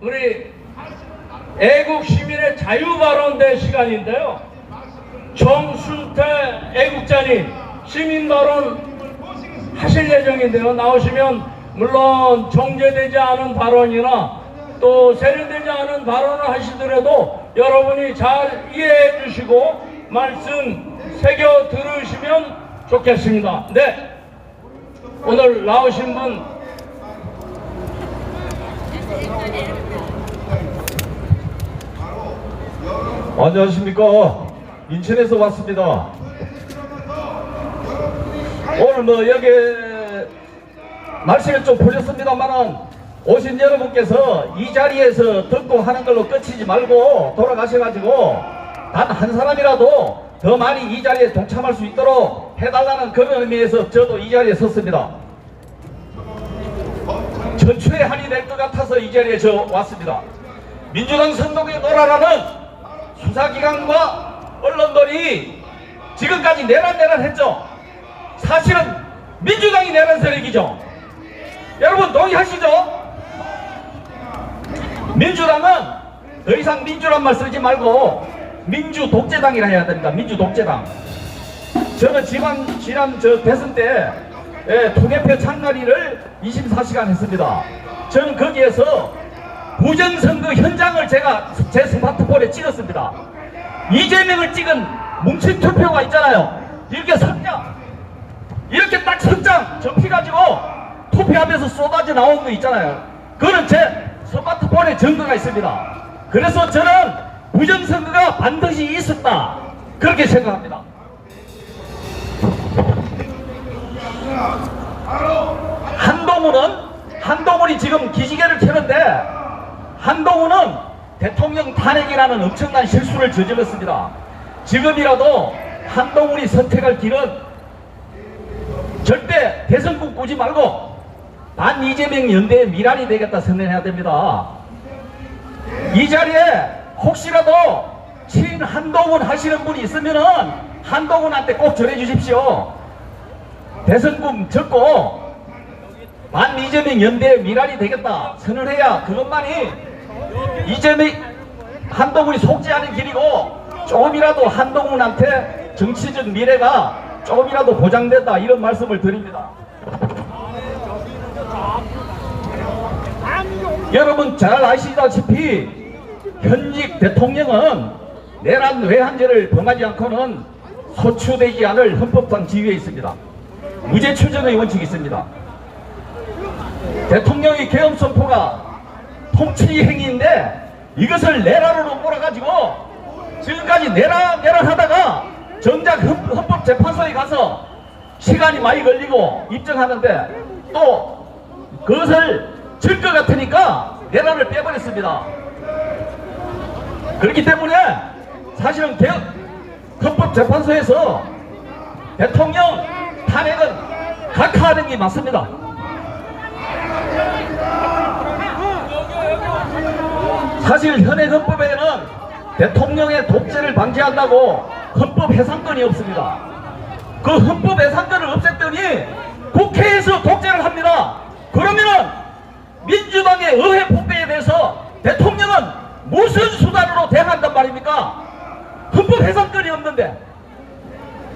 우리 애국 시민의 자유 발언대 시간인데요. 정순태 애국자님 시민 발언 하실 예정인데요. 나오시면 물론 정제되지 않은 발언이나 또 세련되지 않은 발언을 하시더라도 여러분이 잘 이해해 주시고 말씀 새겨 들으시면 좋겠습니다. 네, 오늘 나오신 분 안녕하십니까. 인천에서 왔습니다. 오늘 뭐 여기 날씨가 좀 풀렸습니다만은 오신 여러분께서 이 자리에서 듣고 하는 걸로 끝이지 말고 돌아가셔가지고 단 한 사람이라도 더 많이 이 자리에 동참할 수 있도록 해달라는 그런 의미에서 저도 이 자리에 섰습니다. 전출의 한이 될 것 같아서 이 자리에 저 왔습니다. 민주당 선동에 놀아라는 수사기관과 언론들이 지금까지 내란내란 했죠. 사실은 민주당이 내란 세력이죠. 여러분 동의하시죠? 민주당은 더 이상 민주란 말 쓰지 말고 민주독재당이라 해야 됩니다. 민주독재당. 저는 지난 대선 때 통합표 참가리를 24시간 했습니다. 저는 거기에서 부정선거 현장을 제가 제 스마트폰에 찍었습니다. 이재명을 찍은 뭉친투표가 있잖아요. 이렇게 석장, 이렇게 딱 석장 접히가지고 투표하면서 쏟아져 나온 거 있잖아요. 그거는 제 스마트폰에 증거가 있습니다. 그래서 저는 부정선거가 반드시 있었다 그렇게 생각합니다. 한동훈이 지금 기지개를 켜는데 한동훈은 대통령 탄핵이라는 엄청난 실수를 저질렀습니다. 지금이라도 한동훈이 선택할 길은 절대 대선국 꾸지 말고 반 이재명 연대의 미랄이 되겠다 선언해야 됩니다. 이 자리에 혹시라도 친 한동훈 하시는 분이 있으면은 한동훈한테 꼭 전해주십시오. 대선국 적고 반 이재명 연대의 미랄이 되겠다 선언해야 그것만이 이재명 한동훈이 속지 않은 길이고 조금이라도 한동훈한테 정치적 미래가 조금이라도 보장된다 이런 말씀을 드립니다. 여러분 잘 아시다시피 현직 대통령은 내란 외환죄를 범하지 않고는 소추되지 않을 헌법상 지위에 있습니다. 무죄 추정의 원칙이 있습니다. 대통령의 계엄 선포가 통치 행위인데 이것을 내란으로 몰아가지고 지금까지 내란 하다가 정작 헌법재판소에 가서 시간이 많이 걸리고 입증하는데 또 그것을 질 것 같으니까 내란을 빼버렸습니다. 그렇기 때문에 사실은 헌법재판소에서 대통령 탄핵은 각하하는 게 맞습니다. 사실 현행 헌법에는 대통령의 독재를 방지한다고 헌법 해상권이 없습니다. 그 헌법 해상권을 없앴더니 국회에서 독재를 합니다. 그러면은 민주당의 의회 폭대에 대해서 대통령은 무슨 수단으로 대응한단 말입니까? 헌법 해상권이 없는데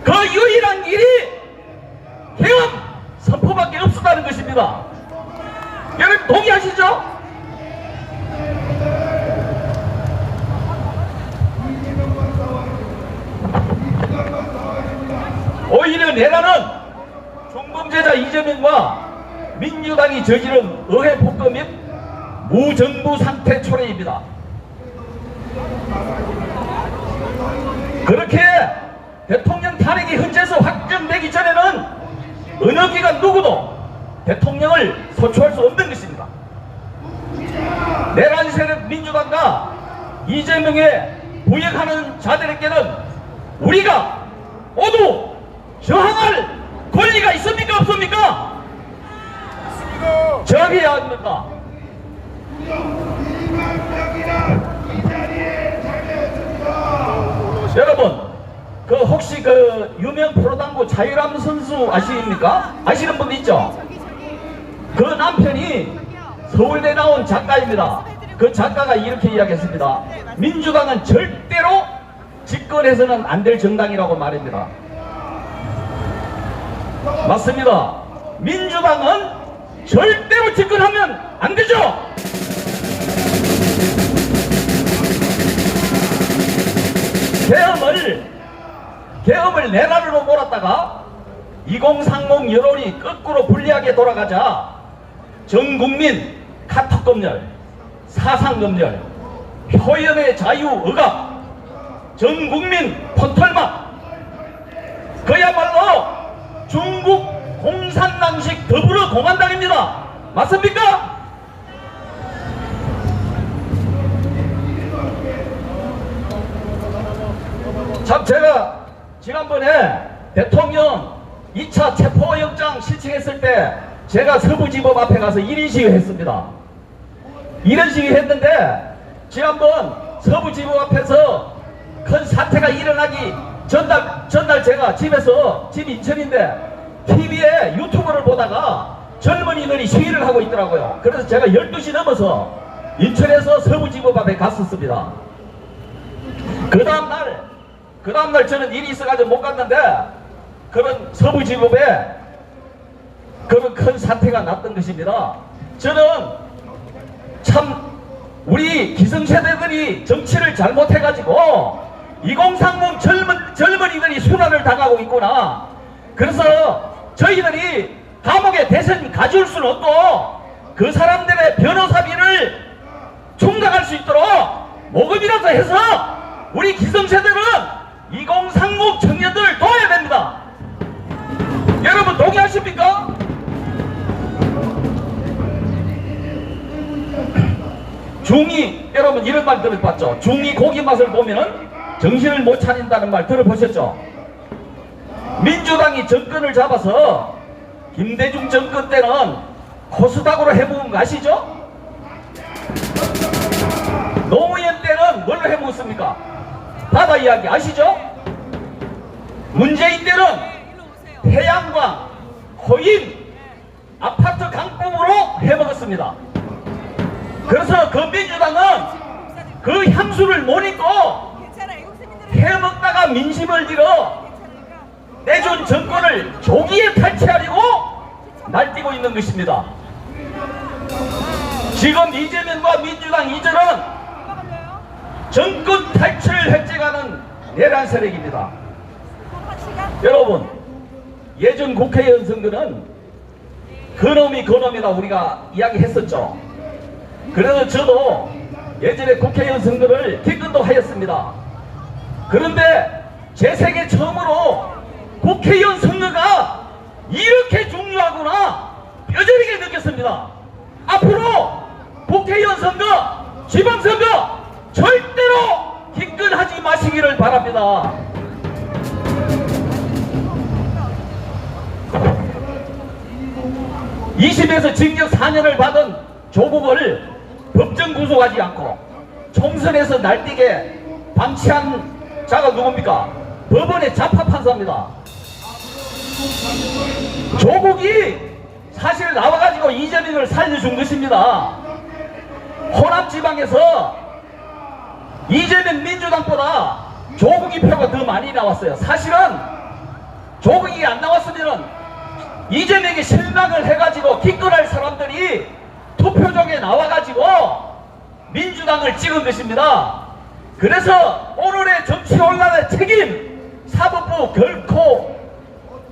그 유일한 일이 계엄 선포밖에 없었다는 것입니다. 여러분 동의하시죠? 오히려 내란은 중범죄자 이재명과 민주당이 저지른 의회 폭거 및 무정부 상태 초래입니다. 그렇게 대통령 탄핵이 헌재에서 확정되기 전에는 어느 기관 누구도 대통령을 소추할 수 없는 것입니다. 내란 세력 민주당과 이재명에 부역하는 자들에게는 우리가 모두 저항할 권리가 있습니까 없습니까? 저항해야 합니다. 여러분 그 혹시 그 유명 프로당구 차유람 선수 아십니까? 아시는 분 있죠? 그 남편이 서울대 나온 작가입니다. 그 작가가 이렇게 이야기했습니다. 민주당은 절대로 집권해서는 안 될 정당이라고 말입니다. 맞습니다. 민주당은 절대로 집권하면 안 되죠. 계엄을 내란으로 몰았다가 2030 여론이 거꾸로 불리하게 돌아가자 전 국민 카톡 검열, 사상 검열, 표현의 자유 억압, 전 국민 폰털막, 그야말로 중국 공산당식 더불어 공산당입니다. 맞습니까? 참 제가 지난번에 대통령 2차 체포영장 신청했을 때 제가 서부지법 앞에 가서 1인 시위했습니다. 1인 시위했는데 지난번 서부지법 앞에서 큰 사태가 일어나기 전날 제가 집 인천인데 TV에 유튜브를 보다가 젊은이들이 시위를 하고 있더라고요. 그래서 제가 12시 넘어서 인천에서 서부지법 앞에 갔었습니다. 그 다음날 저는 일이 있어가지고 못 갔는데 그런 서부지법에 그런 큰 사태가 났던 것입니다. 저는 참 우리 기성세대들이 정치를 잘못해가지고 2030 젊은이들이 순환을 당하고 있구나. 그래서 저희들이 감옥에 대선 가져올 수는 없고 그 사람들의 변호사비를 충당할 수 있도록 모금이라도 해서 우리 기성세대는 2030 청년들을 도와야 됩니다. 여러분 동의하십니까? 중이, 여러분 이런 말 들어봤죠? 중이 고기 맛을 보면은 정신을 못 차린다는 말 들어보셨죠? 민주당이 정권을 잡아서 김대중 정권 때는 코스닥으로 해먹은 거 아시죠? 노무현 때는 뭘로 해먹었습니까? 바다 이야기 아시죠? 문재인 때는 태양광, 코인, 아파트 강법으로 해먹었습니다. 그래서 그 민주당은 그 향수를 못 잊고 해먹다가 민심을 잃어 내준 정권을 조기에 탈취하려고 날뛰고 있는 것입니다. 지금 이재명과 민주당 이전은 정권 탈취를 획책하는 내란 세력입니다. 여러분, 예전 국회의원 선거는 그놈이 그놈이다 우리가 이야기했었죠. 그래서 저도 예전에 국회의원 선거를 기권도 하였습니다. 그런데 제 생애 처음으로 국회의원 선거가 이렇게 중요하구나 뼈저리게 느꼈습니다. 앞으로 국회의원 선거, 지방선거 절대로 기권하지 마시기를 바랍니다. (20에서) 징역 4년을 받은 조국을 법정 구속하지 않고 총선에서 날뛰게 방치한 자가 누굽니까? 법원의 자파판사입니다. 조국이 사실 나와가지고 이재명을 살려준 것입니다. 호남지방에서 이재명 민주당보다 조국이 표가 더 많이 나왔어요. 사실은 조국이 안 나왔으면 이재명이 실망을 해가지고 기권할 사람들이 투표장에 나와가지고 민주당을 찍은 것입니다. 그래서 오늘의 정치 혼란의 책임 사법부 결코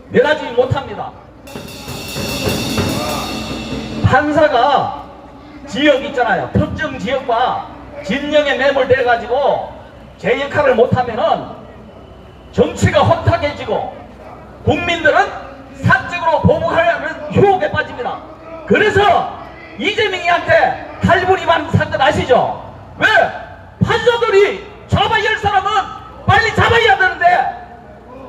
면하지 못합니다. 판사가 지역 있잖아요. 특정 지역과 진영에 매몰돼 가지고 제 역할을 못하면은 정치가 혼탁해지고 국민들은 사적으로 보복하려는 유혹에 빠집니다. 그래서 이재명이한테 탈불이만 사건 아시죠? 왜? 판사들이 잡아야 할 사람은 빨리 잡아야 되는데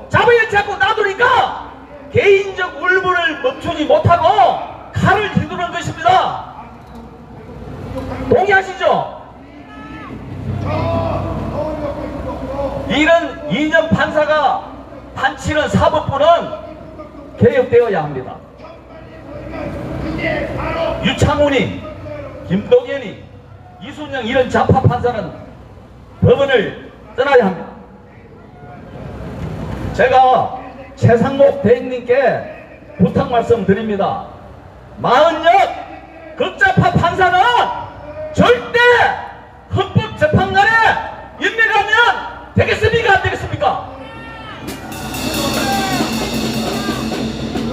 잡아야 자꾸 놔두니까 개인적 울분을 멈추지 못하고 칼을 휘두르는 것입니다. 동의하시죠? 이런 이념 판사가 판치는 사법부는 개혁되어야 합니다. 유창훈이, 김동연이, 이순영 이런 좌파 판사는 법원을 떠나야 합니다. 제가 최상목 대행님께 부탁 말씀 드립니다. 마흔역 극좌파 판사는 절대 헌법재판관에 임명하면 되겠습니까? 안 되겠습니까?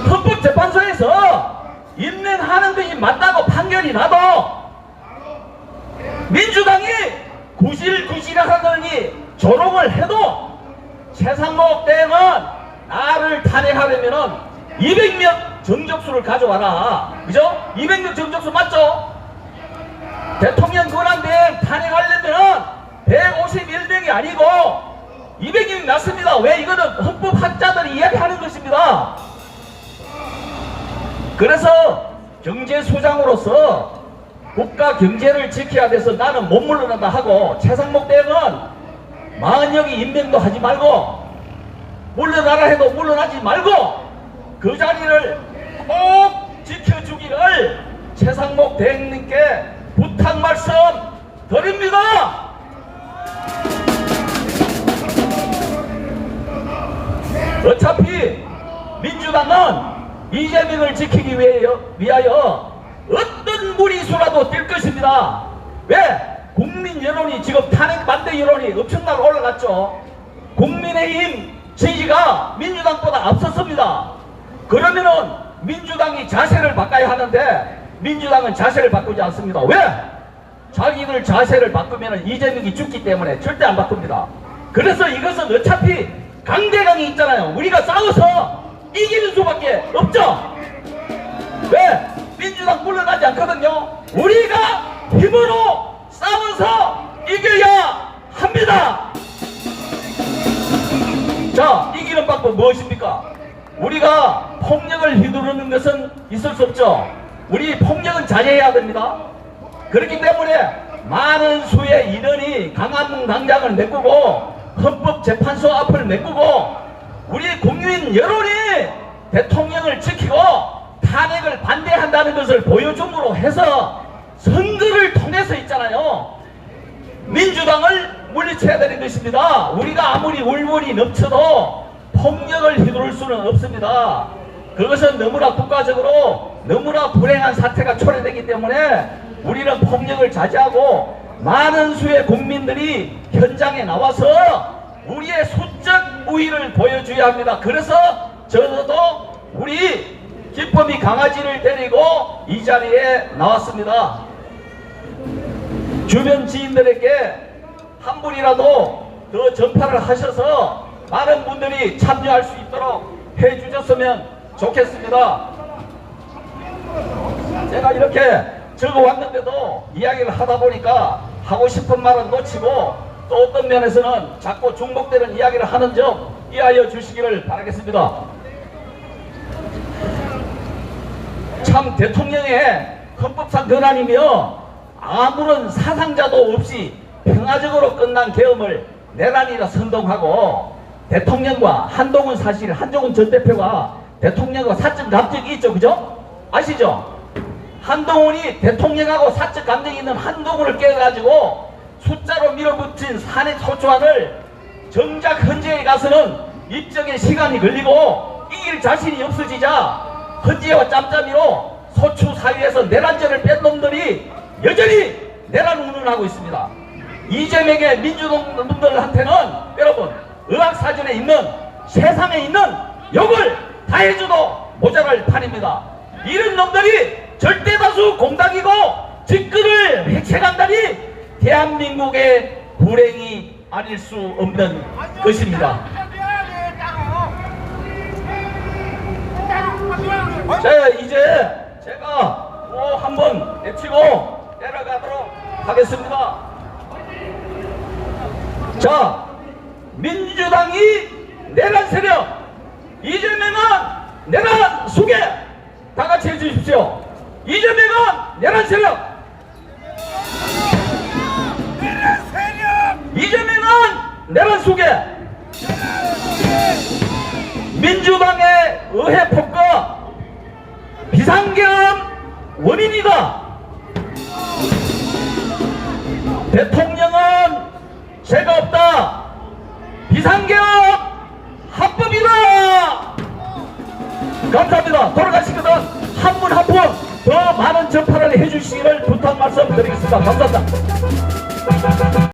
헌법재판소에서 임명하는 것이 맞다고 판결이 나도 민주당이 구실하더니 조롱을 해도 최상목 대행은 나를 탄핵하려면은 200명 정적수를 가져와라. 그죠? 200명 정적수 맞죠? 대통령 권한대행 탄핵하려면은 151명이 아니고 200명이 맞습니다. 왜? 이거는 헌법학자들이 이야기하는 것입니다. 그래서 경제수장으로서 국가 경제를 지켜야 돼서 나는 못 물러난다 하고 최상목 대행은 마흔역이 임명도 하지 말고 물러나라 해도 물러나지 말고 그 자리를 꼭 지켜주기를 최상목 대행님께 부탁 말씀 드립니다. 어차피 민주당은 이재명을 지키기 위하여 어떤 무리수라도 뛸 것입니다. 왜? 국민 여론이 지금 탄핵 반대 여론이 엄청나게 올라갔죠. 국민의힘 지지가 민주당보다 앞섰습니다. 그러면은 민주당이 자세를 바꿔야 하는데 민주당은 자세를 바꾸지 않습니다. 왜? 자기들 자세를 바꾸면 이재명이 죽기 때문에 절대 안 바꿉니다. 그래서 이것은 어차피 강대강이 있잖아요. 우리가 싸워서 이기는 수밖에 없죠. 왜? 민주당 물러나지 않거든요. 우리가 힘으로 싸워서 이겨야 합니다. 자, 이기는 방법 무엇입니까? 우리가 폭력을 휘두르는 것은 있을 수 없죠. 우리 폭력은 자제해야 됩니다. 그렇기 때문에 많은 수의 인원이 강화문광장을 메꾸고 헌법재판소 앞을 메꾸고 우리 국민 여론이 대통령을 지키고 탄핵을 반대한다는 것을 보여줌으로 해서 선거를 통해서 있잖아요. 민주당을 물리쳐야 되는 것입니다. 우리가 아무리 울분이 넘쳐도 폭력을 휘두를 수는 없습니다. 그것은 너무나 국가적으로 너무나 불행한 사태가 초래되기 때문에 우리는 폭력을 자제하고 많은 수의 국민들이 현장에 나와서 우리의 수적 우위를 보여줘야 합니다. 그래서 저도 우리 기쁨이 강아지를 데리고 이 자리에 나왔습니다. 주변 지인들에게 한 분이라도 더 전파를 하셔서 많은 분들이 참여할 수 있도록 해주셨으면 좋겠습니다. 제가 이렇게 적어왔는데도 이야기를 하다 보니까 하고 싶은 말은 놓치고 또 어떤 면에서는 자꾸 중복되는 이야기를 하는 점 이해하여 주시기를 바라겠습니다. 참 대통령의 헌법상 권한이며 아무런 사상자도 없이 평화적으로 끝난 계엄을 내란이라 선동하고 대통령과 한동훈 전 대표가 대통령과 사적 감정이 있죠. 그죠? 아시죠? 한동훈이 대통령하고 사적 감정이 있는 한동훈을 깨가지고 숫자로 밀어붙인 산의 소추안을 정작 헌재에 가서는 입증에 시간이 걸리고 이길 자신이 없어지자 헌재와 짬짬이로 소추 사유에서 내란죄를 뺀 놈들이 여전히 내란 운운하고 있습니다. 이재명의 민주당분들한테는 여러분 의학사전에 있는 세상에 있는 욕을 다 해줘도 모자랄 판입니다. 이런 놈들이 절대다수 공당이고 집권을 획책한다니 대한민국의 불행이 아닐 수 없는 것입니다. 자, 이제 제가 또 한번 외치고 내려가도록 하겠습니다. 자, 민주당이 내란 세력, 이재명은 내란 수계, 다 같이 해주십시오. 이재명은 내란 세력, 이재명은 내란 수계, 민주당의 의회 폭거 비상계엄 원인이다. 대통령은 죄가 없다. 비상계엄 합법이다. 감사합니다. 돌아가시거든 한 분 한 분 더 많은 전파를 해주시기를 부탁 말씀드리겠습니다. 감사합니다.